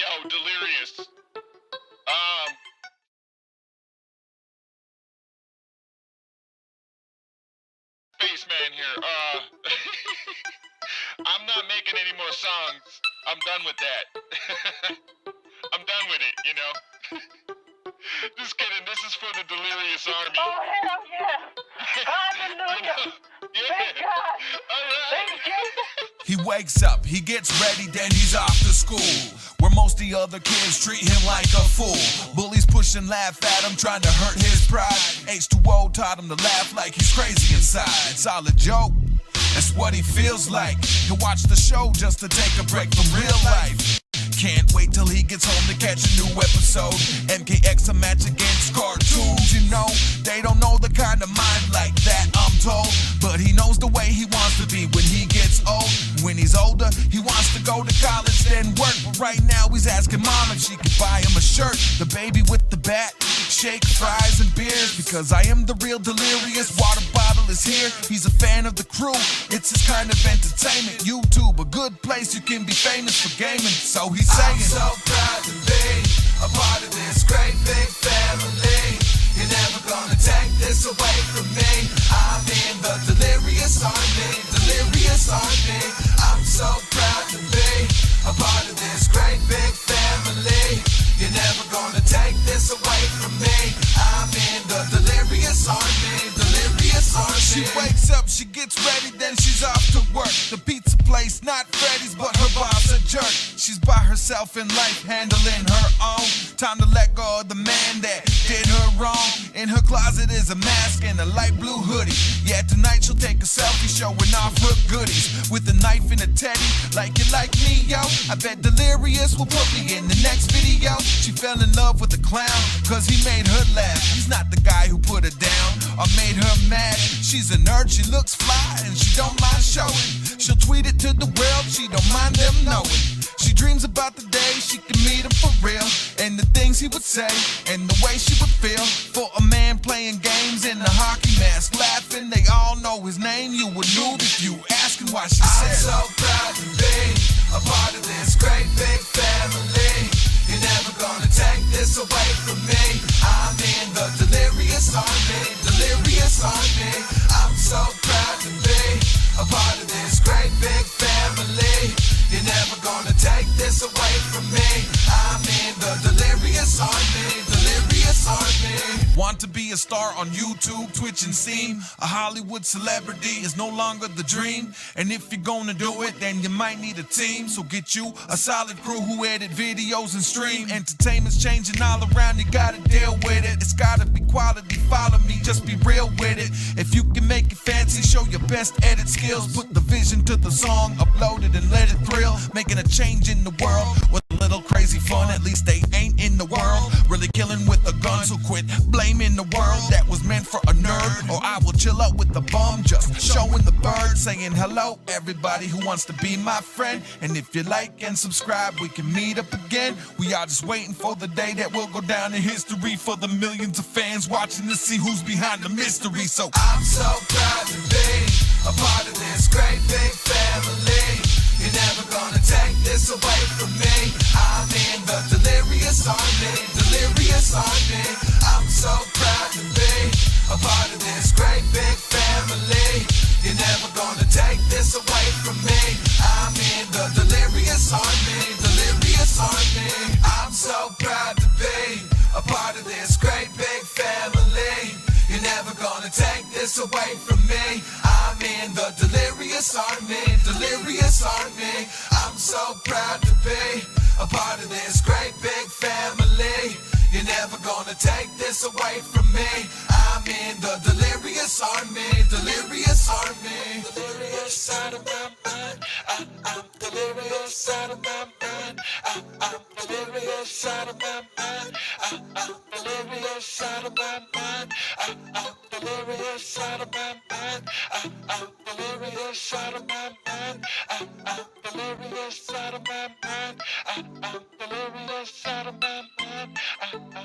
Yo, Delirious. Spaceman here. I'm not making any more songs. I'm done with that. I'm done with it, you know? Just kidding. This is for the Delirious Army. Oh, hell yeah. Hallelujah. Thank God. All right. Thank Jesus. He wakes up, he gets ready, then he's off to school, where most the other kids treat him like a fool. Bullies push and laugh at him, trying to hurt his pride. H2O taught him to laugh like he's crazy inside. It's all a joke, that's what he feels like. He'll watch the show just to take a break from real life. Can't wait till he gets home to catch a new episode. MKX a match against cartoons, you know. They don't know the kind of mind like that, I'm told. But he knows the way he wants to be when he gets old. When he's older, he wants to go to college, then work. But right now he's asking mom if she can buy him a shirt. The baby with the bat, shake, fries, and beers. Because I am the real Delirious, water bottle is here. He's a fan of the crew, it's his kind of entertainment. YouTube, a good place you can be famous for gaming. So he's saying, I'm so proud to be a part of this great big family. You're never gonna take this away from me. I'm in the Delirious Army, Delirious Army. I'm so proud to be a part of this great big family. You're never gonna take this away from me. I'm in the Delirious Army, Delirious Army. she wakes up, she gets ready, then she's off to work. The pizza place, not Freddy's, but her boss a jerk. She's by herself in life, handling her own. Time to let go of the man that did her wrong. In her closet is a mask and a light blue hoodie. Yeah, tonight she'll take a selfie showing off her goodies. With a knife and a teddy, like you like me, yo. I bet Delirious will put me in the next video. She fell in love with the clown, cause he made her laugh. He's not the guy who put her down or made her mad. She's a nerd, she looks fly, and she don't mind showing. She'll tweet it to the world, she don't mind them knowing. She dreams about the day she can meet him for real, and the things he would say, and the way she would feel. For a man playing games in a hockey mask, laughing, they all know his name. You would noob if you asking why she I'm said, so proud to be a part of this great big family. You're never gonna take this away from me. I'm in the Delirious Army, Delirious Army. I'm so proud to be a part of this great big family. You're never gonna take this away from me. I'm in the Delirious Army, Delirious Army. Want to be a star on YouTube, Twitch, and Steam? A Hollywood celebrity is no longer the dream. And if you're gonna do it, then you might need a team. So get you a solid crew who edit videos and stream. Entertainment's changing all around, you gotta deal with it. It's gotta be quality, follow me, just be real with it. If you can make it fancy, show your best edit skills. Put the vision to the song, upload it and let it thrill. Making a change in the world with a little crazy fun. At least they ain't in the world really killing with a gun. So quit blaming the world that was meant for a nerd, or I will chill out with the bum, just showing the bird, saying hello everybody who wants to be my friend. And if you like and subscribe, we can meet up again. We are just waiting for the day that will go down in history, for the millions of fans watching to see who's behind the mystery. So I'm so proud to be a part of this great big family. You're never gonna take this away from me. I'm in the Delirious Army, Delirious Army. I'm so proud to be a part of this great big family. You're never gonna take this away from me. I'm in the Delirious Army, Delirious Army. I'm so proud to be a part of this great big family. You're never gonna take this away from me. I'm in the Delirious Army, Delirious Army. I'm so proud to be a part of this great big family. You're never gonna take this away from me. I'm in the Delirious Army, Delirious Army. Delirious out of my mind. I'm delirious out of my mind. I'm delirious out of my mind. I'm delirious out of my mind. I'm delirious out of my mind. I'm delirious out of my mind. I'm delirious out of my mind. I'm delirious out of my mind.